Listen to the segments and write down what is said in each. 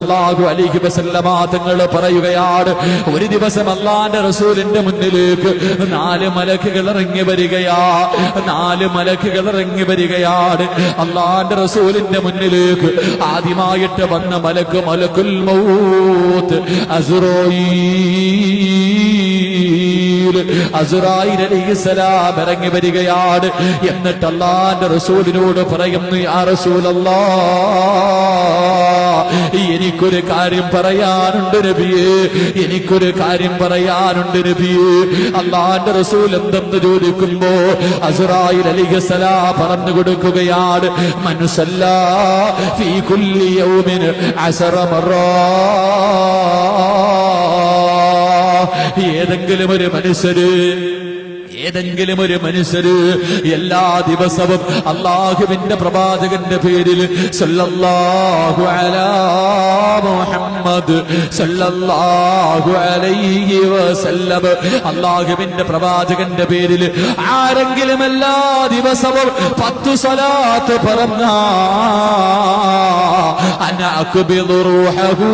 സല്ലല്ലാഹു അലൈഹി വസല്ലമ തങ്ങൾ പറയുകയാണ്, ഒരു ദിവസം അല്ലാഹുവിന്റെ റസൂലിന്റെ മുന്നിലേക്ക് 4 മലക്കുകൾ ഇറങ്ങി വരികയാണ്. അല്ലാഹുവിന്റെ റസൂലിന്റെ മുന്നിലേക്ക് ആദ്യമായിട്ട് വന്ന മലക്കുൽ മൗത്ത് അസ്റായീൽ അലൈഹിസ്സലാം ഇറങ്ങി വരികയാണ്. എന്നിട്ട് അല്ലാഹുവിന്റെ റസൂലിനോട് പറയുന്നു, യാ റസൂലല്ലാഹ്, എനിക്കൊരു കാര്യം പറയാനുണ്ട് നബിയേ, അല്ലാഹുവിന്റെ റസൂൽ എന്തെന്ന് ചോദിക്കുമ്പോ അസ്റായീൽ അലൈഹിസ്സലാം പറഞ്ഞു കൊടുക്കുകയാണ്, മൻ സല്ലാ ഫീ കുല്ലി യൗമിൻ 10 മറ. ഏതെങ്കിലും ഒരു മനുഷ്യര് എല്ലാ ദിവസവും അല്ലാഹുവിന്റെ പ്രവാചകന്റെ പേരിൽ സല്ലല്ലാഹു അലാ മുഹമ്മദ് സല്ലല്ലാഹു അലൈഹി വസല്ലം, അല്ലാഹുവിന്റെ പ്രവാചകന്റെ പേരിൽ ആരെങ്കിലും എല്ലാ ദിവസവും 10 സ്വലാത്ത് പറഞ്ഞാ അന അഖ്ബിദു റൂഹഹു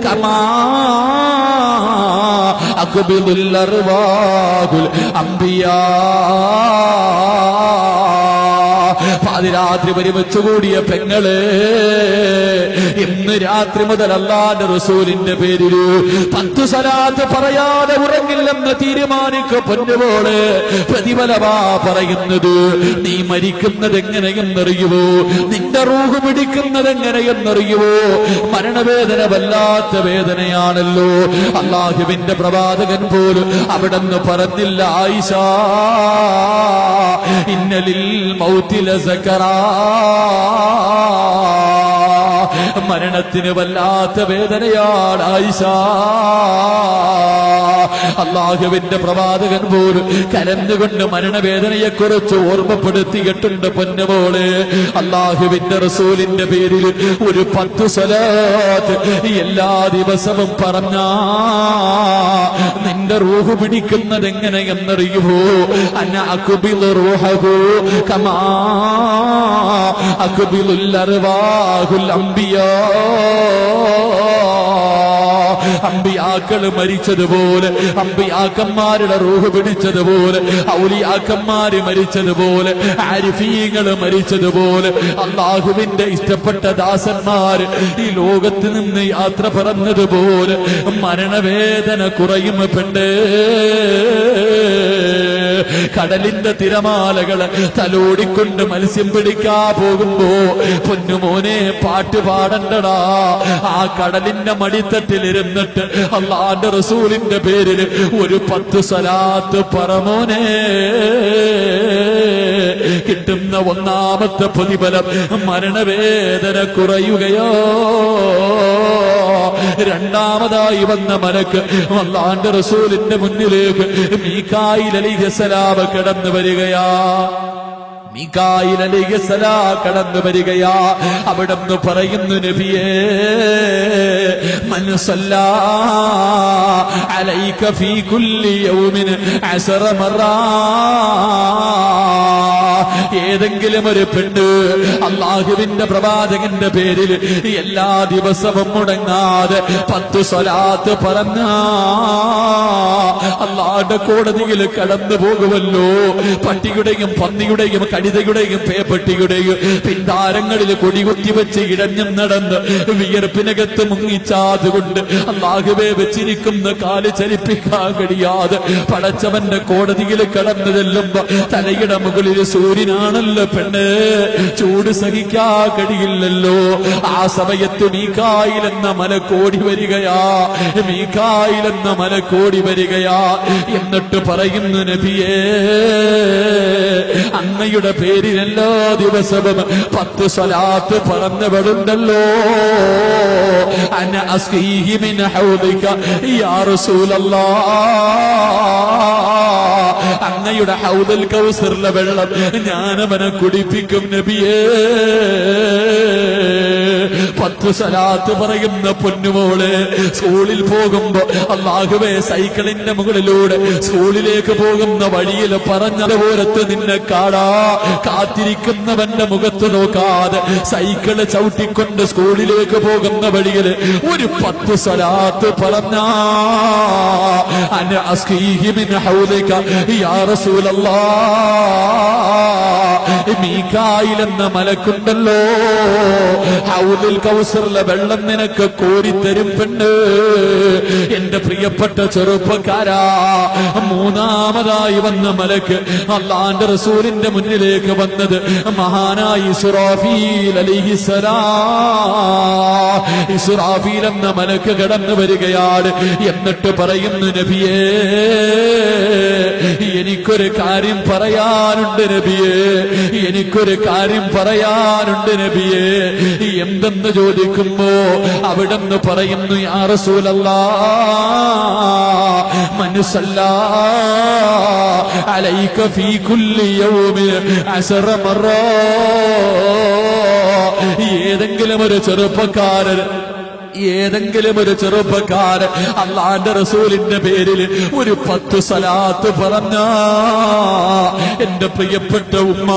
കമാ അഖ്ബിദുൽ അർവാഹുൽ അംബിയാ. പാതിരാത്രി ഒരുമിച്ചുകൂടിയ പെങ്ങളെ, ഇന്ന് രാത്രി മുതൽ അല്ലാഹുവിന്റെ റസൂലിന്റെ പേരിൽ 10 സ്വലാത്ത് പറയാതെ ഉറങ്ങില്ലെന്ന് തീരുമാനിക്കു പൊന്നുപോലെ. പ്രതിഫലമാ പറയുന്നത്. നീ മരിക്കുന്നത് എങ്ങനെയെന്നറിയുവോ? നിന്റെ റൂഹ് പിടിക്കുന്നത് എങ്ങനെയെന്നറിയുവോ? മരണവേദന വല്ലാത്ത വേദനയാണല്ലോ. അല്ലാഹുവിന്റെ പ്രവാചകൻ പോലും അവിടെന്ന് പറഞ്ഞില്ല, ആയിഷ ഇന്നലിൽ മൗതി ലസകറാ, മരണത്തിന് വല്ലാത്ത വേദനയാണ് ആയിഷ. അല്ലാഹുവിന്റെ പ്രവാചകൻ പോലും കരഞ്ഞുകൊണ്ട് മരണവേദനയെക്കുറിച്ച് ഓർമ്മപ്പെടുത്തിയിട്ടുണ്ട് പൊന്നുമോളെ. അല്ലാഹുവിന്റെ റസൂലിന്റെ പേരിൽ ഒരു 10 സ്വലാത്ത് എല്ലാ ദിവസവും പറഞ്ഞാ നിന്റെ റൂഹ് പിടിക്കുന്നത് എങ്ങനെയെന്നറിയുമോ? അന അഖ്ബിദു റൂഹഹു കമാ അഖ്ബിദുൽ അർവാഹുൽ അംബിയാ. അമ്പിയാക്കൾ മരിച്ചതുപോലെ, അമ്പിയാക്കന്മാരുടെ റൂഹ് പിടിച്ചതുപോലെ, ഔലിയാക്കന്മാര് മരിച്ചതുപോലെ, ആരിഫീങ്ങൾ മരിച്ചതുപോലെ, അല്ലാഹുവിന്റെ ഇഷ്ടപ്പെട്ട ദാസന്മാര് ഈ ലോകത്ത് നിന്ന് യാത്ര പറഞ്ഞതുപോലെ മരണവേദന കുറയും പെണ്ണേ. കടലിന്റെ തിരമാലകള് തലോടിക്കൊണ്ട് മത്സ്യം പിടിക്കാ പോകുമ്പോ പൊന്നുമോനെ പാട്ട് പാടണ്ടടാ. ആ കടലിന്റെ മടിത്തട്ടിലിരുന്നിട്ട് അല്ലാഹുവിന്റെ റസൂലിന്റെ പേരിൽ ഒരു 10 സ്വലാത്ത് പറമോനെ. കിട്ടുന്ന ഒന്നാമത്തെ പ്രതിഫലം മരണവേദന കുറയുകയോ. രണ്ടാമതായി വന്ന മലക്ക് അല്ലാഹുവിന്റെ റസൂലിന്റെ മുന്നിലേക്ക് മീകായിൽ അലൈഹിസ്സലാം കടന്നു വരികയാ. മീകായിൽ അലൈഹിസ്സലാം കടന്നു വരികയാ. അവിടെന്ന് പറയുന്നു, നബിയേ മൻ സല്ലാ അലൈക ഫീ കുല്ലി യൗമിൻ 10 മറ. ഏതെങ്കിലും ഒരു പെണ്ണ് അല്ലാഹുവിന്റെ പ്രവാചകന്റെ പേരിൽ എല്ലാ ദിവസവും മുടങ്ങാതെ 10 സ്വലാത്ത് പറഞ്ഞാ അല്ലാഹുവിന്റെ കോടതിയിൽ കടന്നു പോകുമല്ലോ. പട്ടിയുടെയും പന്നിയുടെയും കഴുതയുടെയും പേപ്പട്ടിയുടെയും പിന്താരങ്ങളിൽ കൊടികുത്തി വെച്ച് ഇടഞ്ഞും നടന്ന് വിയർപ്പിനകത്ത് മുങ്ങിച്ചാതുകൊണ്ട് അല്ലാഹുവേ വെച്ചിരിക്കുന്ന കാല് ചലിപ്പിക്കാൻ കഴിയാതെ പടച്ചവന്റെ കോടതിയിൽ കടന്നു ചെല്ലുമ്പോ തലയുടെ മുകളിൽ സൂര്യനാണല്ലോ പെണ്ണ്, ചൂട് സഹിക്കാൻ കഴിയില്ലല്ലോ. ആ സമയത്ത് മീകായിൽ എന്ന മലക്കോടി വരികയാ. എന്നിട്ട് പറയുന്നു, നബിയേ അങ്ങയുടെ പേരിൽ എല്ലാ ദിവസവും 10 സ്വലാത്ത് പറഞ്ഞവളുണ്ടല്ലോ. അന അന അസ്ഖീഹി മിൻ ഹൗദിക യാ റസൂലല്ലാഹ്, അങ്ങയുടെ ഹൗദുൽ കൗസറിലെ വെള്ളം ഞാൻ അവനെ കുടിപ്പിക്കും നബിയേ. 10 സ്വലാത്ത് പറയുന്ന പൊന്നുമോള് സ്കൂളിൽ പോകുമ്പോ അല്ലാഹുവേ സൈക്കിളിന്റെ മുകളിലൂടെ സ്കൂളിലേക്ക് പോകുന്ന വഴിയിൽ പറഞ്ഞതുപോലത്ത് നിന്നെ കാത്തിരിക്കുന്നവന്റെ മുഖത്ത് നോക്കാതെ സൈക്കിള് ചവിട്ടിക്കൊണ്ട് സ്കൂളിലേക്ക് പോകുന്ന വഴിയിൽ ഒരു 10 സ്വലാത്ത് പറഞ്ഞാ അന അസ്ഖീഹി മിൻ ഹൗദിക യാ റസൂലല്ലാഹ്, മീകായിൽ എന്ന മലക്കുണ്ടല്ലോ ഹൗദുൽ കൗസറിലെ വെള്ളം നിനക്ക് കോരിത്തരും പെണ്ണ്. എന്റെ പ്രിയപ്പെട്ട ചെറുപ്പക്കാരാ, മൂന്നാമതായി വന്ന മലക്ക് അല്ലാഹുവിന്റെ റസൂലിന്റെ മുന്നിലേക്ക് വന്നത് മഹാനായ ഇസ്റാഫീൽ അലൈഹിസ്സലാം. ഇസ്റാഫീൽ എന്ന മലക്ക് കടന്നു വരികയാണ്. എന്നിട്ട് പറയുന്നു, നബിയേ എനിക്കൊരു കാര്യം പറയാനുണ്ട് നബിയേ, എനിക്കൊരു കാര്യം പറയാനുണ്ട് നബിയേ. എന്തെന്ന് ചോദിക്കുമ്പോ അവിടെന്ന് പറയുന്നു, യാ റസൂലല്ലാഹ്, മൻ സല്ലാ അലൈക ഫീ കുല്ലി യൗമിൻ 10 മറ. ഏതെങ്കിലും ഒരു ചെറുപ്പക്കാരൻ അല്ലാഹുവിന്റെ റസൂലിന്റെ പേരിൽ ഒരു 10 സ്വലാത്ത് പറഞ്ഞ എന്റെ പ്രിയപ്പെട്ട ഉമ്മ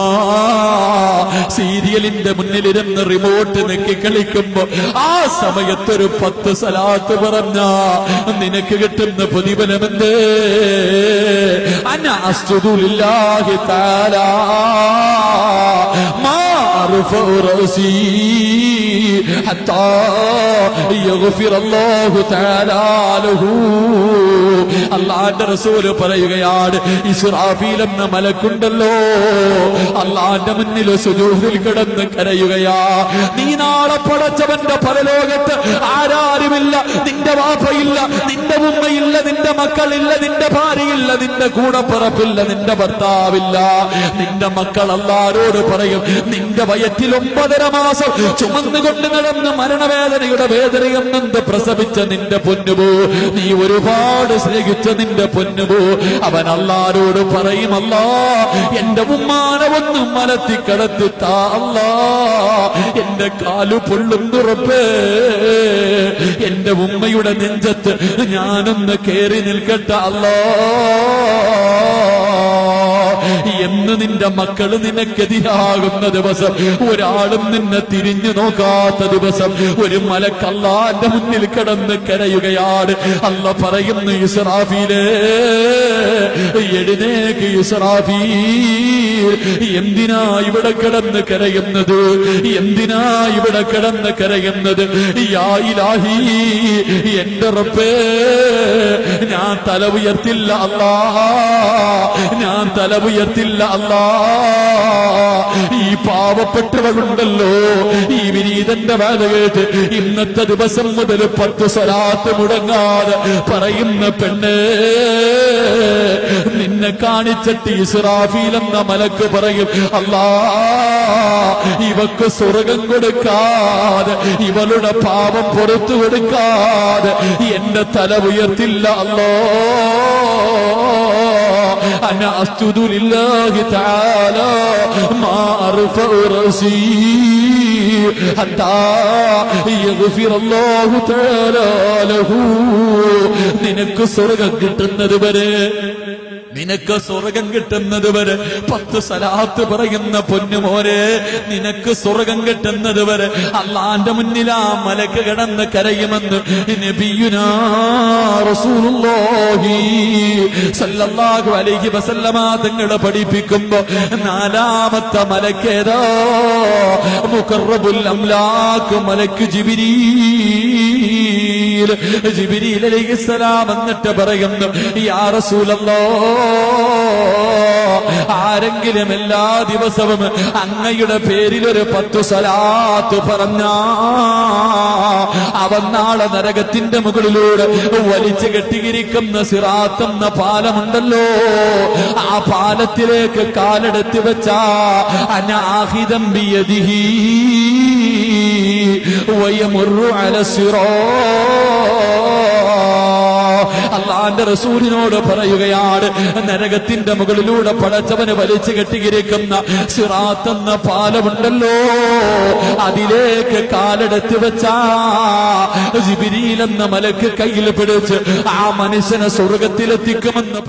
സീരിയലിന്റെ മുന്നിലിരുന്ന് റിമോട്ട് നെക്കി കളിക്കുമ്പോ ആ സമയത്തൊരു 10 സ്വലാത്ത് പറഞ്ഞ നിനക്ക് കിട്ടുന്ന പ്രതിഫലമെന്തേ? അന അസ്ജുദു ലില്ലാഹി തആല മാ അർഫഉ റഅസി ഹത്താ യഗ്ഫിറല്ലാഹു തആല ലഹു. അല്ലാഹുവിന്റെ റസൂല് പറയുകയാണ്, ഇസ്റാഫീൽ എന്ന മലക്കുണ്ടല്ലോ അല്ലാഹുവിന്റെ മുന്നിൽ സുജൂദിൽ കിടന്ന് കരയുകയാ. നീ നാളെ പടച്ചവന്റെ പരലോകത്ത് ആരാരുമില്ല, നിന്റെ വാപ്പയില്ല, നിന്റെ ഉമ്മയില്ല, നിന്റെ മക്കളില്ല, നിന്റെ ഭാര്യയില്ല, നിന്റെ കൂടപ്പിറപ്പില്ല, നിന്റെ ഭർത്താവില്ല. നിന്റെ മക്കൾ അല്ലാഹുവോട് പറയും, നിന്റെ വയറ്റിൽ 9.5 മാസം ചുമന്നുകൊണ്ട് നടന്ന് മരണവേദനയുടെ വേദനയും നൊന്ത് പ്രസവിച്ച നിന്റെ പൊന്നുപോ, നീ ഒരുപാട് സ്നേഹിച്ച നിന്റെ പൊന്നുപോ, അവൻ അല്ലാഹുവോട് പറയും, അല്ലാ എന്റെ ഉമ്മാനെ ഒന്നും മലത്തി കിടത്തിത്താ അല്ലാ, എന്റെ കാലു പൊള്ളുന്നുറപ്പേ, എന്റെ ഉമ്മയുടെ നെഞ്ചത്ത് ഞാനൊന്ന് കേറി നിൽക്കട്ടെ അല്ലാ എന്ന് നിന്റെ മക്കള് നിനക്കെതിരാകുന്ന ദിവസം, ഒരാളും നിന്നെ തിരിഞ്ഞു നോക്കാത്ത ദിവസം, ഒരു മലക്ക് അല്ലാഹുവിന്റെ മുന്നിൽ കിടന്ന് കരയുകയാണ്. അല്ലാഹ് പറയുന്നു, ഇസ്റാഫീലേ എഴുന്നേക്ക് ഇസ്റാഫീൽ, എന്തിനാ ഇവിടെ കിടന്ന് കരയുന്നത്? എന്തിനാ ഇവിടെ കിടന്ന് കരയുന്നത്? യാ ഇലാഹി, എന്റെ റബ്ബേ ഞാൻ തല ഉയർത്തില്ല അല്ലാ, ഞാൻ തല ഉയർത്തില്ല അല്ലാ. ഈ പാവപ്പെട്ടവരുണ്ടല്ലോ, ഈ വിനീതന്റെ വേല കേട്ട് ഇന്നത്തെ ദിവസം മുതൽ 10 സ്വലാത്ത് മുടങ്ങാതെ പറയുന്ന പെണ്ണ്, നിന്നെ കാണിച്ചിട്ട് ഇസ്റാഫീൽ എന്ന മലക്ക് പറയും, അല്ലാ ഇവക്ക് സ്വർഗം കൊടുക്കാതെ, ഇവളുടെ പാപം പുറത്തു കൊടുക്കാതെ എന്റെ തല ഉയർത്തില്ല അല്ലാ. أنا أسجد لله تعالى ما أرفع رأسي حتى يغفر الله تعالى له. നിനക്ക് സ്വർഗ്ഗം കിട്ടുന്നത് വരെ, നിനക്ക് സ്വർഗം കിട്ടുന്നത് വരെ 10 സ്വലാത്ത് പറയുന്ന പൊന്നുമോനെ, നിനക്ക് സ്വർഗം കിട്ടുന്നത് വരെ അല്ലാഹുവിന്റെ മുന്നിൽ ആ മലക്ക് കിടന്ന് കരയുമെന്ന് നബിയുനാ റസൂലുള്ളാഹി സല്ലല്ലാഹു അലൈഹി വസല്ലമ തങ്ങൾ പഠിപ്പിക്കുമ്പോ 4ാമത്തെ മലക്കേതാ? മുഖറബുൽ അംലാക്ക് മലക്ക് ജിബ്രീൽ. ജിബ്രീൽ അലൈഹിസ്സലാം എന്നിട്ട് പറയുന്നു, യാ റസൂലല്ലാഹ്, ആരെങ്കിലും എല്ലാ ദിവസവും അങ്ങയുടെ പേരിൽ ഒരു 10 സ്വലാത്ത് പറഞ്ഞാ അവൻ നാളെ നരകത്തിന്റെ മുകളിലൂടെ വലിച്ചു കെട്ടിയിരിക്കുന്ന സിറാത്ത് എന്ന പാലമുണ്ടല്ലോ, ആ പാലത്തിലേക്ക് കാലെടുത്ത് വെച്ചാ അനാഹിദം ബിയദിഹി വയമുറു അല സിറാത്ത്. അല്ലാഹുവിന്റെ റസൂലിനോട് പറയുകയാണ്, നരകത്തിന്റെ മുകളിലൂടെ പടച്ചവന് വലിച്ചു കെട്ടിയിരിക്കുന്ന സിറാത്ത് എന്ന പാലമുണ്ടല്ലോ, അതിലേക്ക് കാലെടുത്ത് വെച്ചാ ജിബ്രീൽ എന്ന മലക്ക് കയ്യിൽ പിടിച്ച് ആ മനുഷ്യനെ സ്വർഗത്തിലെത്തിക്കുമെന്ന്